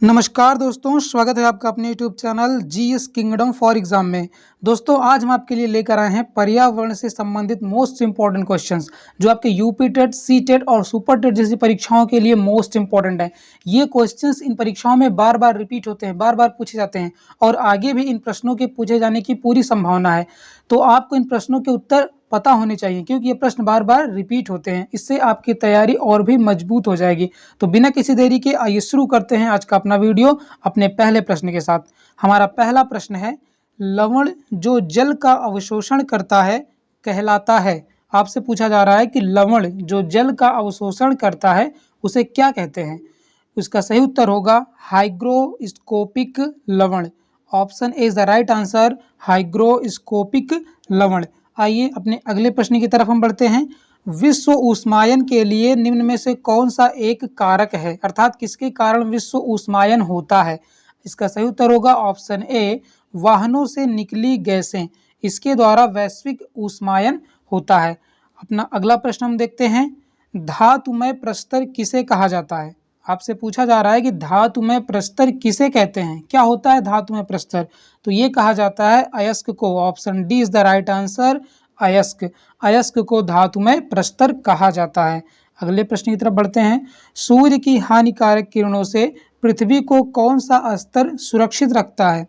नमस्कार दोस्तों, स्वागत है आपका अपने YouTube channel GS kingdom for exam में। दोस्तों आज हम आपके लिए लेकर आए हैं पर्यावरण से संबंधित मोस्ट इंपॉर्टेंट क्वेश्चंस जो आपके यूपी टेट, सी टेट और सुपर टेट जैसी परीक्षाओं के लिए मोस्ट इंपॉर्टेंट है। ये क्वेश्चंस इन परीक्षाओं में बार बार रिपीट होते हैं, बार बार पूछे जाते हैं और आगे भी इन प्रश्नों के पूछे जाने की पूरी संभावना है। तो आपको इन प्रश्नों के उत्तर पता होने चाहिए क्योंकि ये प्रश्न बार बार रिपीट होते हैं। इससे आपकी तैयारी और भी मजबूत हो जाएगी। तो बिना किसी देरी के आइए शुरू करते हैं आज का अपना वीडियो अपने पहले प्रश्न के साथ। हमारा पहला प्रश्न है, लवण जो जल का अवशोषण करता है कहलाता है। आपसे पूछा जा रहा है कि लवण जो जल का अवशोषण करता है उसे क्या कहते हैं। उसका सही उत्तर होगा हाइग्रोस्कोपिक लवण। Option A is the right answer, hygroscopic लवण। आइए अपने अगले प्रश्न की तरफ हम बढ़ते हैं। विश्व ऊष्मायन के लिए निम्न में से कौन सा एक कारक है, अर्थात किसके कारण विश्व ऊष्मायन होता है। इसका सही उत्तर होगा ऑप्शन ए, वाहनों से निकली गैसें, इसके द्वारा वैश्विक ऊष्मायन होता है। अपना अगला प्रश्न हम देखते हैं, धातुमय प्रस्तर किसे कहा जाता है। आपसे पूछा जा रहा है कि धातुमय प्रस्तर किसे कहते हैं, क्या होता है धातुमय प्रस्तर। तो ये कहा जाता है अयस्क को। Option D is the right answer, अयस्क। अयस्क को धातुमय प्रस्तर कहा जाता है। अगले प्रश्न की तरफ बढ़ते हैं, सूर्य की हानिकारक किरणों से पृथ्वी को कौन सा स्तर सुरक्षित रखता है।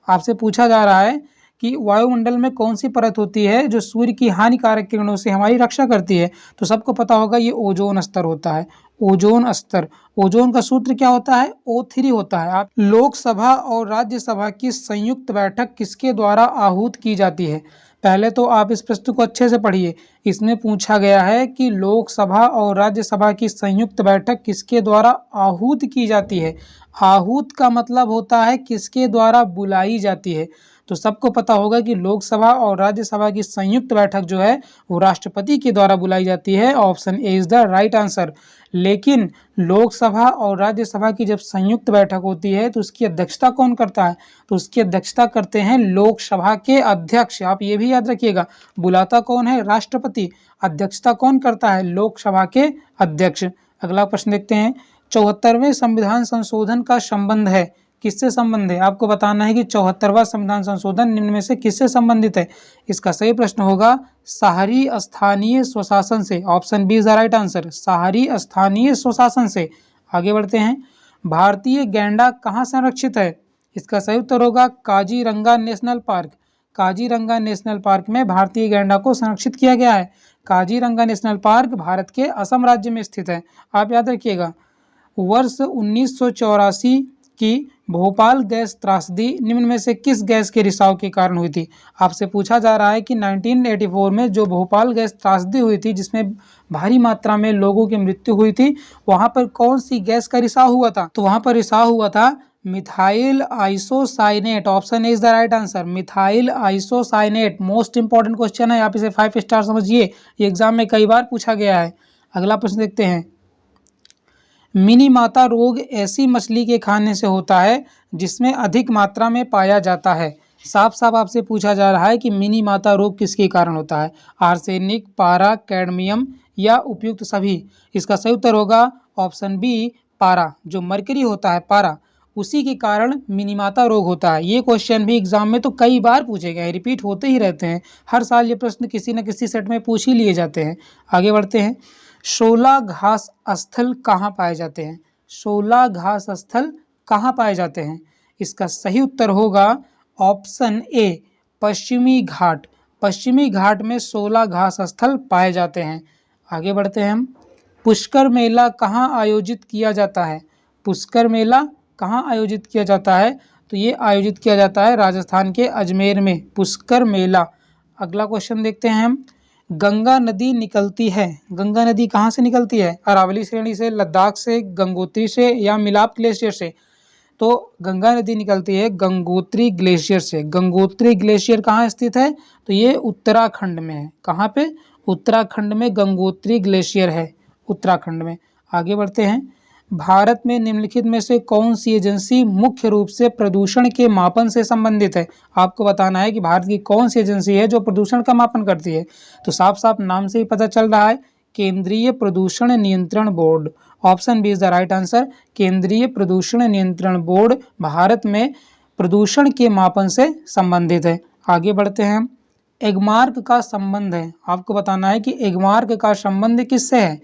आपसे पूछा जा रहा है कि वायुमंडल में कौन सी परत होती है जो सूर्य की हानिकारक किरणों से हमारी रक्षा करती है। तो सबको पता होगा ये ओजोन स्तर होता है, ओजोन स्तर। ओजोन का सूत्र क्या होता है, O3 होता है। आप लोकसभा और राज्यसभा की संयुक्त बैठक किसके द्वारा आहूत की जाती है। पहले तो आप इस प्रश्न को अच्छे से पढ़िए। इसमें पूछा गया है कि लोकसभा और राज्यसभा की संयुक्त बैठक किसके द्वारा आहूत की जाती है। आहूत का मतलब होता है किसके द्वारा बुलाई जाती है। तो सबको पता होगा कि लोकसभा और राज्यसभा की संयुक्त बैठक जो है वो राष्ट्रपति के द्वारा बुलाई जाती है। Option A is the right answer. लेकिन लोकसभा और राज्यसभा की जब संयुक्त बैठक होती है तो उसकी अध्यक्षता कौन करता है। तो उसकी अध्यक्षता करते हैं लोकसभा के अध्यक्ष। आप ये भी याद रखिएगा, बुलाता कौन है, राष्ट्रपति। अध्यक्षता कौन करता है, लोकसभा के अध्यक्ष। अगला प्रश्न देखते हैं, 74वें संविधान संशोधन का संबंध है, किससे संबंध है। आपको बताना है कि 74वां संविधान संशोधन निम्न में से किससे संबंधित है। इसका सही प्रश्न होगा शहरी स्थानीय स्वशासन से। Option B is the right answer, शहरी स्थानीय स्वशासन से। आगे बढ़ते हैं, भारतीय गैंडा कहाँ संरक्षित है। इसका सही उत्तर होगा Kaziranga national park. Kaziranga national park में भारतीय गैंडा को संरक्षित किया गया है। काजीरंगा नेशनल पार्क भारत के असम राज्य में स्थित है। आप याद रखिएगा। वर्ष 1984 की भोपाल गैस त्रासदी निम्न में से किस गैस के रिसाव के कारण हुई थी। आपसे पूछा जा रहा है कि 1984 में जो भोपाल गैस त्रासदी हुई थी जिसमें भारी मात्रा में लोगों की मृत्यु हुई थी, वहां पर कौन सी गैस का रिसाव हुआ था। तो वहां पर रिसाव हुआ था methyl isocyanate. Option A is the right answer, methyl isocyanate. Most important question है, आप इसे 5 स्टार समझिए, ये एग्जाम में कई बार पूछा गया है। अगला प्रश्न देखते हैं, मिनीमाता रोग ऐसी मछली के खाने से होता है जिसमें अधिक मात्रा में पाया जाता है। साफ साफ आपसे पूछा जा रहा है कि मिनीमाता रोग किसके कारण होता है, आर्सेनिक, पारा, कैडमियम या उपयुक्त सभी। इसका सही उत्तर होगा ऑप्शन बी, पारा। जो मरकरी होता है पारा, उसी के कारण मिनीमाता रोग होता है। ये क्वेश्चन भी एग्जाम में तो कई बार पूछे गए, रिपीट होते ही रहते हैं। हर साल ये प्रश्न किसी न किसी सेट में पूछ ही लिए जाते हैं। आगे बढ़ते हैं, शोला घास स्थल कहाँ पाए जाते हैं। शोला घास स्थल कहाँ पाए जाते हैं। इसका सही उत्तर होगा ऑप्शन ए, पश्चिमी घाट। पश्चिमी घाट में शोला घास स्थल पाए जाते हैं। आगे बढ़ते हैं हम, पुष्कर मेला कहाँ आयोजित किया जाता है। पुष्कर मेला कहाँ आयोजित किया जाता है। तो ये आयोजित किया जाता है राजस्थान के अजमेर में, पुष्कर मेला। अगला क्वेश्चन देखते हैं हम, गंगा नदी निकलती है। गंगा नदी कहाँ से निकलती है, अरावली श्रेणी से, लद्दाख से, गंगोत्री से या मिलाप ग्लेशियर से। तो गंगा नदी निकलती है गंगोत्री ग्लेशियर से। गंगोत्री ग्लेशियर कहाँ स्थित है, तो ये उत्तराखंड में है। कहाँ पे, उत्तराखंड में गंगोत्री ग्लेशियर है, उत्तराखंड में। आगे बढ़ते हैं, भारत में निम्नलिखित में से कौन सी एजेंसी मुख्य रूप से प्रदूषण के मापन से संबंधित है। आपको बताना है कि भारत की कौन सी एजेंसी है जो प्रदूषण का मापन करती है। तो साफ साफ नाम से ही पता चल रहा है, केंद्रीय प्रदूषण नियंत्रण board. Option B is the right answer. केंद्रीय प्रदूषण नियंत्रण बोर्ड भारत में प्रदूषण के मापन से संबंधित है। आगे बढ़ते हैं। एगमार्क का संबंध है, आपको बताना है कि एगमार्क का संबंध किससे है।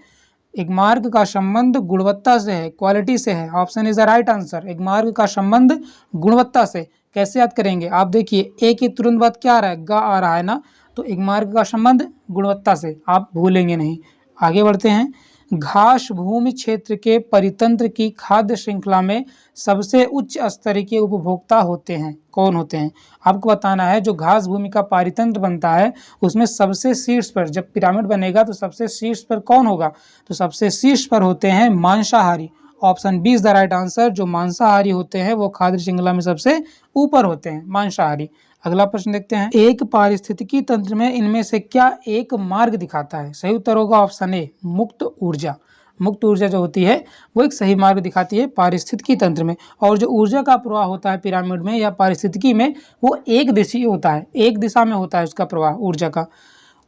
एगमार्क का संबंध गुणवत्ता से है, क्वालिटी से है। Option is the right answer. Agmark का संबंध गुणवत्ता से। कैसे याद करेंगे, आप देखिए ए के तुरंत बाद क्या आ रहा है, गा आ रहा है ना, तो एगमार्क का संबंध गुणवत्ता से, आप भूलेंगे नहीं। आगे बढ़ते हैं। घास भूमि क्षेत्र के परितंत्र की खाद्य श्रृंखला में सबसे उच्च स्तर के उपभोक्ता होते हैं, कौन होते हैं। आपको बताना है जो घास भूमि का परितंत्र बनता है उसमें सबसे शीर्ष पर, जब पिरामिड बनेगा तो सबसे शीर्ष पर कौन होगा, तो सबसे शीर्ष पर होते हैं मांसाहारी। Option B is the right answer. जो मांसाहारी होते हैं वो खाद्य श्रृंखला में सबसे ऊपर होते हैं, मांसाहारी। अगला प्रश्न देखते हैं। एक पारिस्थितिकी तंत्र में इनमें से क्या एक मार्ग दिखाता है। सही उत्तर होगा ऑप्शन ए, मुक्त ऊर्जा। मुक्त ऊर्जा जो होती है वो एक सही मार्ग दिखाती है पारिस्थितिकी तंत्र में। और जो ऊर्जा का प्रवाह होता है पिरामिड में या पारिस्थितिकी में वो एक दिशीय होता है, एक दिशा में होता है उसका प्रवाह ऊर्जा का।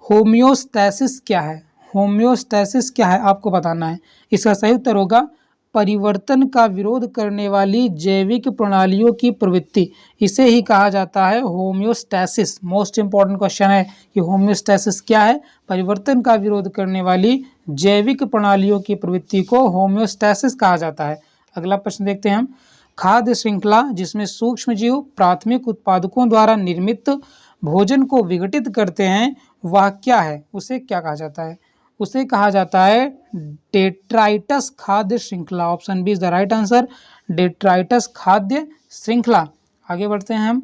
होम्योस्टैसिस क्या है। होम्योस्टैसिस क्या है आपको बताना है। इसका सही उत्तर होगा परिवर्तन का विरोध करने वाली जैविक प्रणालियों की प्रवृत्ति, इसे ही कहा जाता है होम्योस्टैसिस। मोस्ट इंपॉर्टेंट क्वेश्चन है कि होम्योस्टैसिस क्या है। परिवर्तन का विरोध करने वाली जैविक प्रणालियों की प्रवृत्ति को होम्योस्टैसिस कहा जाता है। अगला प्रश्न देखते हैं हम। खाद्य श्रृंखला जिसमें सूक्ष्म जीव प्राथमिक उत्पादकों द्वारा निर्मित भोजन को विघटित करते हैं वह क्या है, उसे क्या कहा जाता है। उसे कहा जाता है डेट्राइटस खाद्य श्रृंखला। Option B is the right answer. Detritus खाद्य श्रृंखला। आगे बढ़ते हैं हम।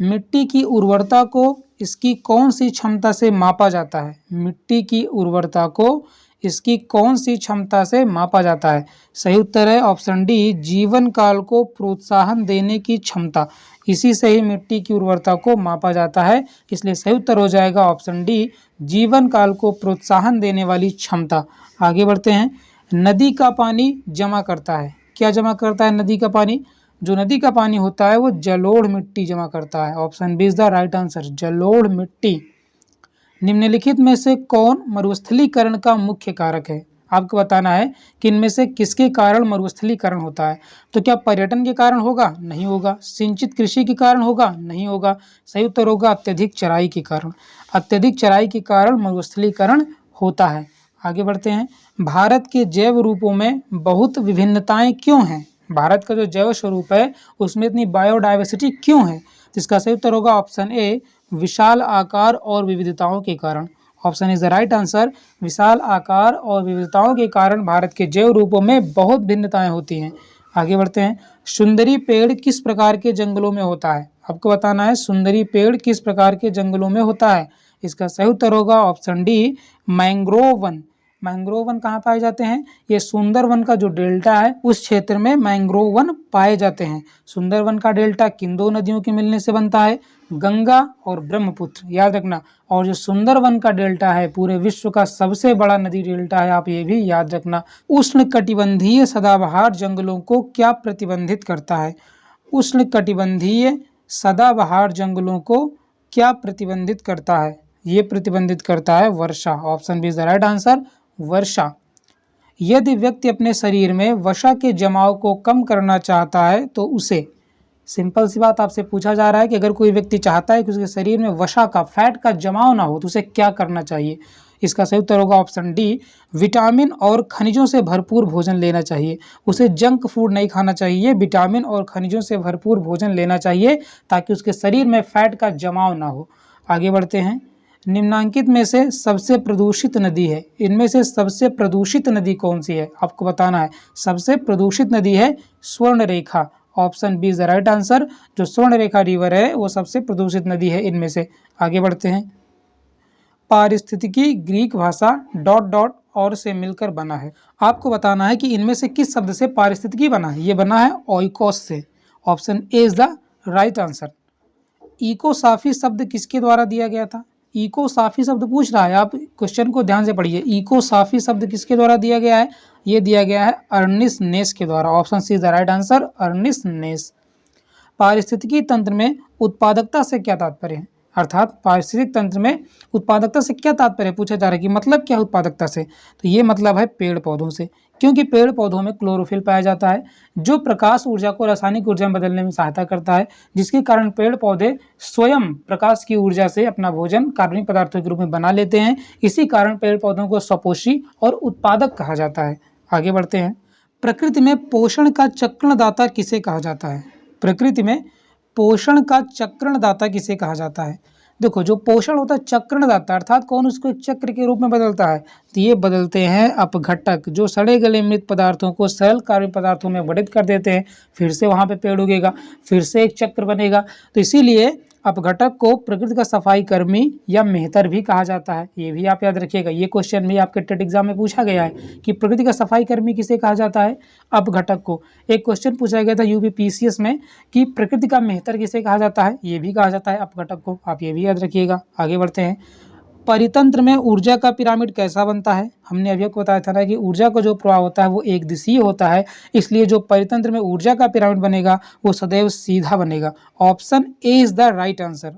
मिट्टी की उर्वरता को इसकी कौन सी क्षमता से मापा जाता है। मिट्टी की उर्वरता को इसकी कौन सी क्षमता से मापा जाता है। सही उत्तर है ऑप्शन डी, जीवन काल को प्रोत्साहन देने की क्षमता, इसी से ही मिट्टी की उर्वरता को मापा जाता है। इसलिए सही उत्तर हो जाएगा ऑप्शन डी, जीवन काल को प्रोत्साहन देने वाली क्षमता। आगे बढ़ते हैं। नदी का पानी जमा करता है, क्या जमा करता है नदी का पानी। जो नदी का पानी होता है वो जलोढ़ मिट्टी जमा करता है। Option B is the right answer, जलोढ़ मिट्टी। निम्नलिखित में से कौन मरुस्थलीकरण का मुख्य कारक है। आपको बताना है कि इनमें से किसके कारण मरुस्थलीकरण होता है। तो क्या पर्यटन के कारण होगा, नहीं होगा। सिंचित कृषि के कारण होगा, नहीं होगा। सही उत्तर होगा अत्यधिक चराई के कारण। अत्यधिक चराई के कारण मरुस्थलीकरण होता है। आगे बढ़ते हैं। भारत के जैव रूपों में बहुत विभिन्नताएं क्यों हैं। भारत का जो जैव स्वरूप है उसमें इतनी बायोडाइवर्सिटी क्यों है। तो इसका सही उत्तर होगा ऑप्शन ए, विशाल आकार और विविधताओं के कारण। Option is the right answer. विशाल आकार और विविधताओं के कारण भारत के जैव रूपों में बहुत भिन्नताएं होती हैं। आगे बढ़ते हैं। सुंदरी पेड़ किस प्रकार के जंगलों में होता है। आपको बताना है सुंदरी पेड़ किस प्रकार के जंगलों में होता है। इसका सही उत्तर होगा option D, mangrove one. Mangrove one कहाँ पाए जाते हैं, ये सुंदरवन का जो डेल्टा है उस क्षेत्र में मैंग्रोव वन पाए जाते हैं। सुंदरवन का डेल्टा किन दो नदियों के मिलने से बनता है, गंगा और ब्रह्मपुत्र, याद रखना। और जो सुंदरवन का डेल्टा है पूरे विश्व का सबसे बड़ा नदी डेल्टा है, आप ये भी याद रखना। उष्णकटिबंधीय सदाबहार जंगलों को क्या प्रतिबंधित करता है। उष्णकटिबंधीय सदाबहार जंगलों को क्या प्रतिबंधित करता है, ये प्रतिबंधित करता है वर्षा। Option B is the right answer, वर्षा। यदि व्यक्ति अपने शरीर में वसा के जमाव को कम करना चाहता है तो उसे, सिंपल सी बात आपसे पूछा जा रहा है कि अगर कोई व्यक्ति चाहता है कि उसके शरीर में वसा का, फैट का जमाव ना हो तो उसे क्या करना चाहिए। इसका सही उत्तर होगा ऑप्शन डी, विटामिन और खनिजों से भरपूर भोजन लेना चाहिए। उसे जंक फूड नहीं खाना चाहिए, विटामिन और खनिजों से भरपूर भोजन लेना चाहिए ताकि उसके शरीर में फैट का जमाव ना हो। आगे बढ़ते हैं। निम्नांकित में से सबसे प्रदूषित नदी है, इनमें से सबसे प्रदूषित नदी कौन सी है, आपको बताना है। सबसे प्रदूषित नदी है Swarnarekha. Option B is the right answer. जो स्वर्णरेखा रिवर है वो सबसे प्रदूषित नदी है इनमें से। आगे बढ़ते हैं। पारिस्थितिकी ग्रीक भाषा ... और से मिलकर बना है। आपको बताना है कि इनमें से किस शब्द से पारिस्थितिकी बना है। ये बना है ओइकोस से। Option A is the right answer. Ecosophy शब्द किसके द्वारा दिया गया था। इकोसाफी शब्द पूछ रहा है, आप क्वेश्चन को ध्यान से पढ़िए। इकोसाफी शब्द किसके द्वारा दिया गया है, ये दिया गया है अर्निस्ट नेस के द्वारा। Option C is the right answer, Arne Naess. पारिस्थितिकी तंत्र में उत्पादकता से क्या तात्पर्य है। अर्थात पारिस्थितिक तंत्र में उत्पादकता से क्या तात्पर्य पूछा जा रहा है कि मतलब क्या है उत्पादकता से, तो ये मतलब है पेड़ पौधों से, क्योंकि पेड़ पौधों में क्लोरोफिल पाया जाता है जो प्रकाश ऊर्जा को रासायनिक ऊर्जा में बदलने में सहायता करता है, जिसके कारण पेड़ पौधे स्वयं प्रकाश की ऊर्जा से अपना भोजन कार्बनिक पदार्थों के रूप में बना लेते हैं। इसी कारण पेड़ पौधों को स्वपोषी और उत्पादक कहा जाता है। आगे बढ़ते हैं। प्रकृति में पोषण का चक्रणदाता किसे कहा जाता है? प्रकृति में पोषण का चक्रणदाता किसे कहा जाता है? देखो, जो पोषण होता है चक्रणदाता अर्थात कौन उसको एक चक्र के रूप में बदलता है, तो ये बदलते हैं अपघटक, जो सड़े गले मृत पदार्थों को सरल कार्बनिक पदार्थों में बढ़ित कर देते हैं, फिर से वहाँ पे पेड़ उगेगा, फिर से एक चक्र बनेगा। तो इसीलिए अपघटक को प्रकृति का सफाई कर्मी या मेहतर भी कहा जाता है। ये भी आप याद रखिएगा, ये क्वेश्चन भी आपके टेट एग्जाम में पूछा गया है कि प्रकृति का सफाई कर्मी किसे कहा जाता है? अपघटक को। एक क्वेश्चन पूछा गया था यूपी पीसीएस में कि प्रकृति का मेहतर किसे कहा जाता है? ये भी कहा जाता है अपघटक को, आप ये भी याद रखिएगा। आगे बढ़ते हैं। परितंत्र में ऊर्जा का पिरामिड कैसा बनता है? हमने अभी आपको बताया था ना कि ऊर्जा का जो प्रवाह होता है वो एक दिशीय होता है, इसलिए जो परितंत्र में ऊर्जा का पिरामिड बनेगा वो सदैव सीधा बनेगा। Option A is the right answer.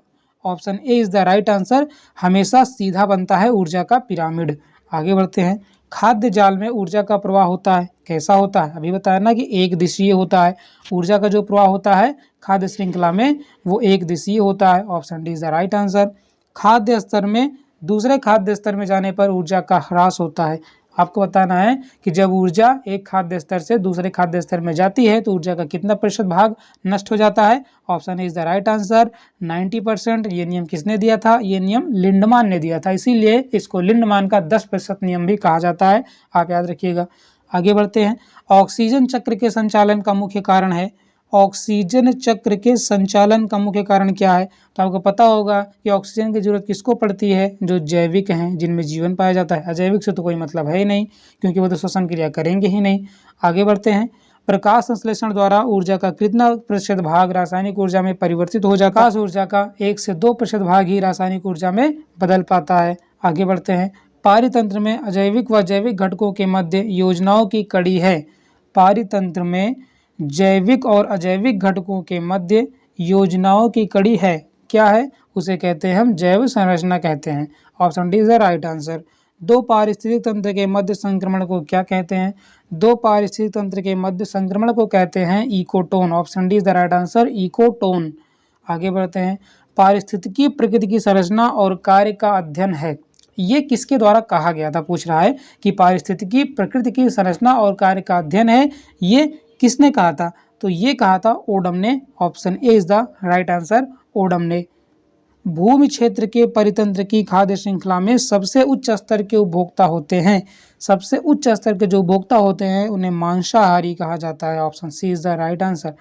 Option A is the right answer, हमेशा सीधा बनता है ऊर्जा का पिरामिड। आगे बढ़ते हैं। खाद्य जाल में ऊर्जा का प्रवाह होता है, कैसा होता है? अभी बताया ना कि एक दिशीय होता है। ऊर्जा का जो प्रवाह होता है खाद्य श्रृंखला में वो एक दिशीय होता है। Option D is the right answer. खाद्य स्तर में दूसरे खाद्य स्तर में जाने पर ऊर्जा का ह्रास होता है। आपको बताना है कि जब ऊर्जा एक खाद्य स्तर से दूसरे खाद्य स्तर में जाती है तो ऊर्जा का कितना प्रतिशत भाग नष्ट हो जाता है? Option is the right answer, 90%। ये नियम किसने दिया था? ये नियम लिंडमान ने दिया था, इसीलिए इसको लिंडमान का 10% नियम भी कहा जाता है, आप याद रखिएगा। आगे बढ़ते हैं। ऑक्सीजन चक्र के संचालन का मुख्य कारण है। ऑक्सीजन चक्र के संचालन का मुख्य कारण क्या है? तो आपको पता होगा कि ऑक्सीजन की जरूरत किसको पड़ती है? जो जैविक हैं, जिनमें जीवन पाया जाता है। अजैविक से तो कोई मतलब है ही नहीं, क्योंकि वो तो श्वसन क्रिया करेंगे ही नहीं। आगे बढ़ते हैं। प्रकाश संश्लेषण द्वारा ऊर्जा का कितना प्रतिशत भाग रासायनिक ऊर्जा में परिवर्तित हो जाता है? ऊर्जा का 1 से 2% भाग ही रासायनिक ऊर्जा में बदल पाता है। आगे बढ़ते हैं। पारितंत्र में अजैविक व जैविक घटकों के मध्य योजनाओं की कड़ी है। पारितंत्र में जैविक और अजैविक घटकों के मध्य योजनाओं की कड़ी है, क्या है? उसे कहते हैं हम जैव संरचना कहते हैं। Option D is the right answer. दो पारिस्थितिक तंत्र के मध्य संक्रमण को क्या कहते हैं? दो पारिस्थितिक तंत्र के मध्य संक्रमण को कहते हैं ecotone. Option D is the right answer, ecotone. आगे बढ़ते हैं। पारिस्थितिकी प्रकृति की संरचना और कार्य का अध्ययन है, ये किसके द्वारा कहा गया था? पूछ रहा है कि पारिस्थितिकी प्रकृति की संरचना और कार्य का अध्ययन है, ये किसने कहा था? तो ये कहा था ओडम ने। Option A is the right answer, Odum ने। भूमि क्षेत्र के परितंत्र की खाद्य श्रृंखला में सबसे उच्च स्तर के उपभोक्ता होते हैं। सबसे उच्च स्तर के जो उपभोक्ता होते हैं उन्हें मांसाहारी कहा जाता है। Option C is the right answer.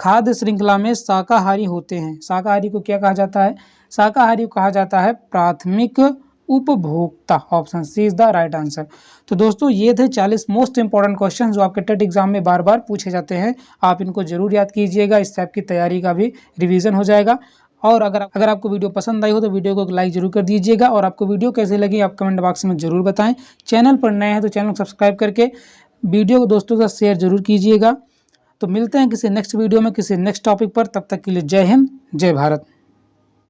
खाद्य श्रृंखला में शाकाहारी होते हैं। शाकाहारी को क्या कहा जाता है? शाकाहारी को कहा जाता है प्राथमिक उपभोक्ता। Option C is the right answer. तो दोस्तों, ये थे 40 मोस्ट इंपॉर्टेंट क्वेश्चन जो आपके टेट एग्जाम में बार बार पूछे जाते हैं। आप इनको जरूर याद कीजिएगा, इससे आपकी तैयारी का भी रिवीजन हो जाएगा। और अगर आपको वीडियो पसंद आई हो तो वीडियो को लाइक जरूर कर दीजिएगा, और आपको वीडियो कैसे लगी आप कमेंट बॉक्स में जरूर बताएं। चैनल पर नए हैं तो चैनल को सब्सक्राइब करके वीडियो को दोस्तों के साथ शेयर जरूर कीजिएगा। तो मिलते हैं किसी नेक्स्ट वीडियो में किसी नेक्स्ट टॉपिक पर, तब तक के लिए जय हिंद, जय भारत।